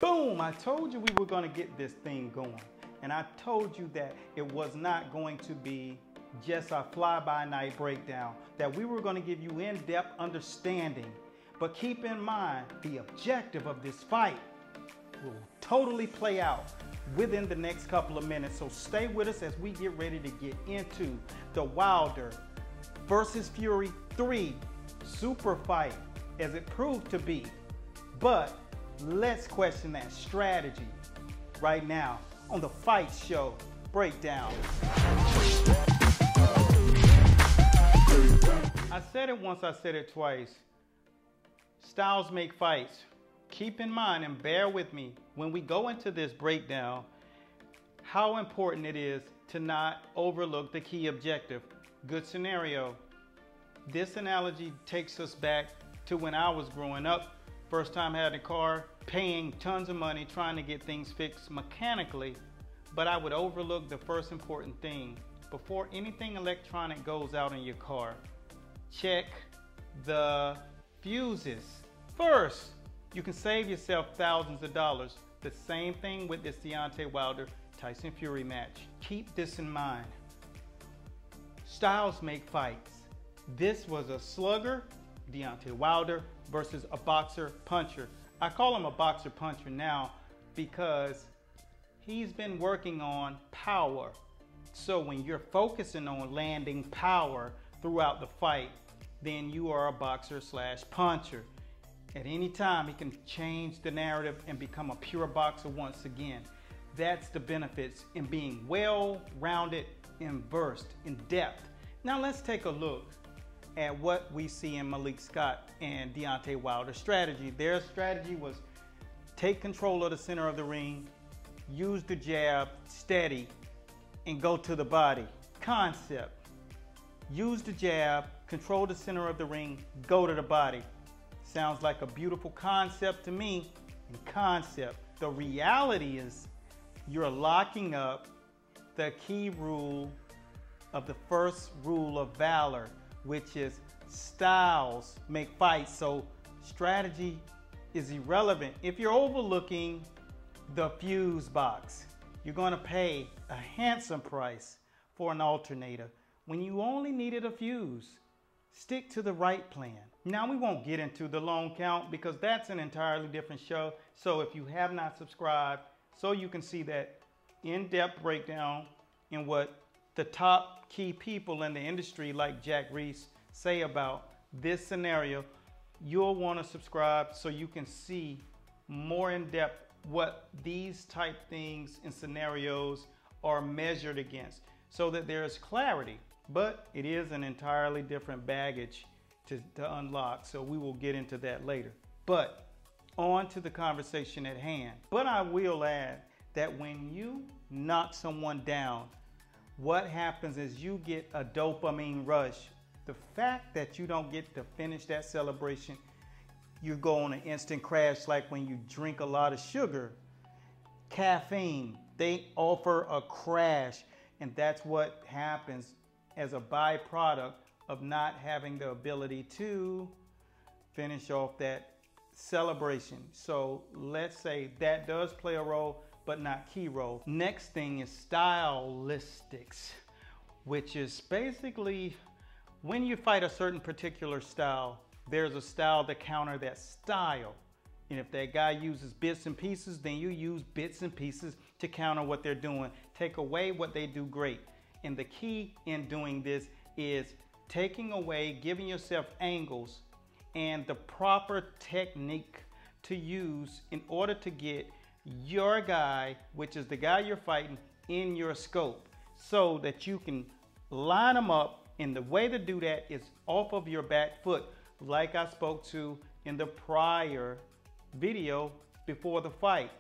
Boom! I told you we were going to get this thing going. And I told you that it was not going to be just a fly-by-night breakdown, that we were going to give you in-depth understanding. But keep in mind, the objective of this fight will totally play out within the next couple of minutes. So stay with us as we get ready to get into the Wilder versus Fury 3 super fight, as it proved to be. But let's question that strategy right now on the Fight Show Breakdown. I said it once, I said it twice. Styles make fights. Keep in mind and bear with me when we go into this breakdown how important it is to not overlook the key objective. Good scenario. This analogy takes us back to when I was growing up. First time I had a car, paying tons of money, trying to get things fixed mechanically, but I would overlook the first important thing. Before anything electronic goes out in your car, check the fuses. First, you can save yourself thousands of dollars. The same thing with this Deontay Wilder-Tyson Fury match. Keep this in mind. Styles make fights. This was a slugger, Deontay Wilder, versus a boxer puncher. I call him a boxer puncher now because he's been working on power. So when you're focusing on landing power throughout the fight, then you are a boxer slash puncher. At any time, he can change the narrative and become a pure boxer once again. That's the benefits in being well-rounded and versed in depth. Now let's take a look at what we see in Malik Scott and Deontay Wilder's strategy. Their strategy was take control of the center of the ring, use the jab, steady, and go to the body. Concept: use the jab, control the center of the ring, go to the body. Sounds like a beautiful concept to me. Concept. The reality is you're locking up the key rule of the first rule of valor, which is styles make fights. So strategy is irrelevant. If you're overlooking the fuse box, you're going to pay a handsome price for an alternator when you only needed a fuse. Stick to the right plan. Now we won't get into the long count because that's an entirely different show. So if you have not subscribed, so you can see that in-depth breakdown in what the top key people in the industry like Jack Reese say about this scenario, you'll want to subscribe so you can see more in depth what these type things and scenarios are measured against so that there is clarity. But it is an entirely different baggage to unlock, so we will get into that later. But on to the conversation at hand. But I will add that when you knock someone down, what happens is you get a dopamine rush. The fact that you don't get to finish that celebration, you go on an instant crash like when you drink a lot of sugar. Caffeine, they offer a crash, and that's what happens as a byproduct of not having the ability to finish off that celebration. So let's say that does play a role, but not key role. Next thing is stylistics, which is basically when you fight a certain particular style, there's a style to counter that style. And if that guy uses bits and pieces, then you use bits and pieces to counter what they're doing. Take away what they do great. And the key in doing this is taking away, giving yourself angles and the proper technique to use in order to get your guy, which is the guy you're fighting, in your scope so that you can line them up. And the way to do that is off of your back foot, like I spoke to in the prior video before the fight.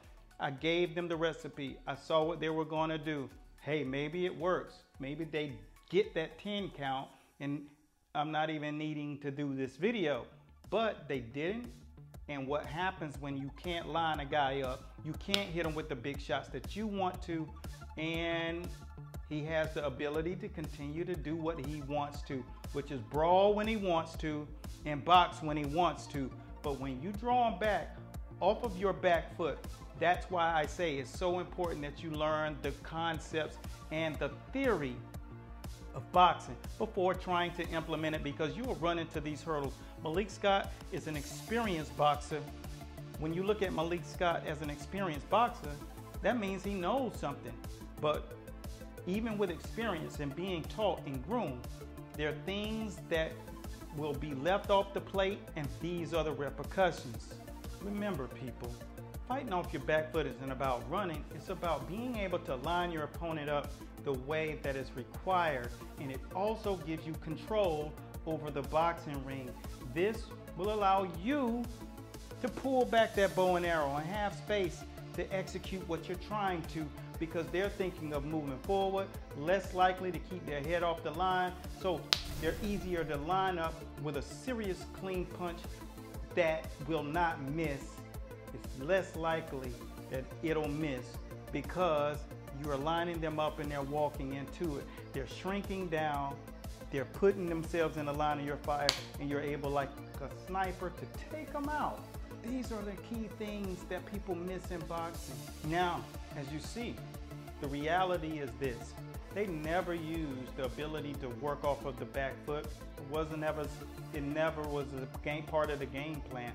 I gave them the recipe. I saw what they were going to do. Hey, maybe it works. Maybe they get that 10 count and I'm not even needing to do this video, but they didn't. And what happens when you can't line a guy up, you can't hit him with the big shots that you want to, and he has the ability to continue to do what he wants to, which is brawl when he wants to and box when he wants to. But when you draw him back off of your back foot, That's why I say it's so important that you learn the concepts and the theory of boxing before trying to implement it, because you will run into these hurdles. Malik Scott is an experienced boxer. When you look at Malik Scott as an experienced boxer, that means he knows something. But even with experience and being taught and groomed, there are things that will be left off the plate, and these are the repercussions. Remember, people, fighting off your back foot isn't about running. It's about being able to line your opponent up the way that is required, and it also gives you control over the boxing ring. This will allow you to pull back that bow and arrow and have space to execute what you're trying to, because they're thinking of moving forward, less likely to keep their head off the line, so they're easier to line up with a serious clean punch that will not miss. It's less likely that it'll miss because you're lining them up and they're walking into it. They're shrinking down, they're putting themselves in the line of your fire, and you're able, like a sniper, to take them out. These are the key things that people miss in boxing. Now, as you see, the reality is this. They never used the ability to work off of the back foot. It never was a part of the game plan.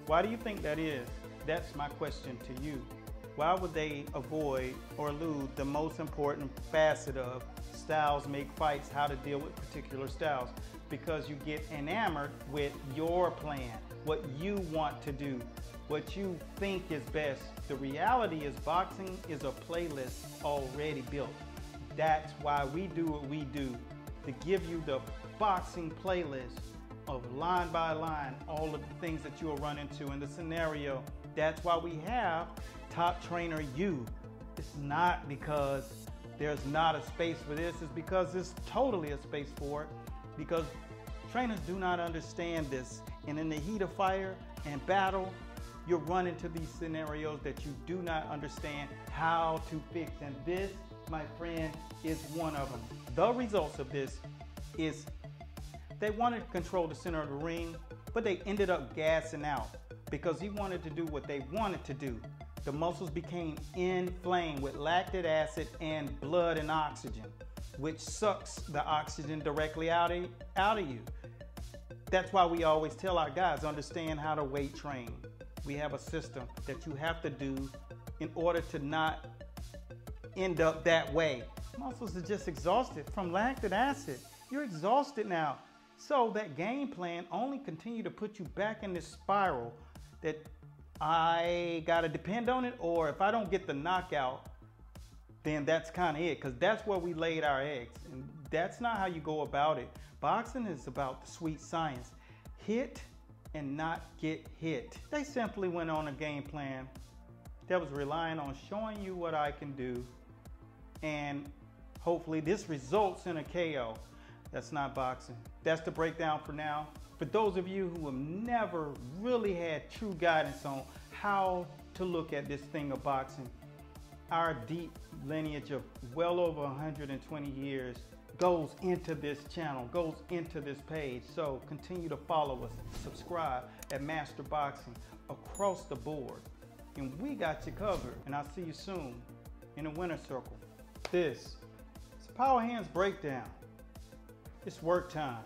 Why do you think that is? That's my question to you. Why would they avoid or elude the most important facet of styles make fights, how to deal with particular styles? Because you get enamored with your plan, what you want to do, what you think is best. The reality is boxing is a playlist already built. That's why we do what we do, to give you the boxing playlist of line by line, all of the things that you'll run into in the scenario. That's why we have Top Trainer U. It's not because there's not a space for this, it's because there's totally a space for it, because trainers do not understand this. And in the heat of fire and battle, you'll run into these scenarios that you do not understand how to fix. And this, my friend, is one of them. The results of this is they wanted to control the center of the ring, but they ended up gassing out because he wanted to do what they wanted to do. The muscles became inflamed with lactic acid and blood and oxygen, which sucks the oxygen directly out of you. That's why we always tell our guys, understand how to weight train. We have a system that you have to do in order to not end up that way. Muscles are just exhausted from lactic acid. You're exhausted now. So that game plan only continue to put you back in this spiral that I gotta depend on it, or if I don't get the knockout, then that's kind of it, because that's where we laid our eggs. And that's not how you go about it. Boxing is about the sweet science. Hit and not get hit. They simply went on a game plan that was relying on showing you what I can do, and hopefully this results in a KO. That's not boxing. That's the breakdown for now. For those of you who have never really had true guidance on how to look at this thing of boxing, our deep lineage of well over 120 years goes into this channel, goes into this page. So continue to follow us, subscribe at Master Boxing across the board. And we got you covered. And I'll see you soon in the winner's circle. This is Power Hands Breakdown. It's work time.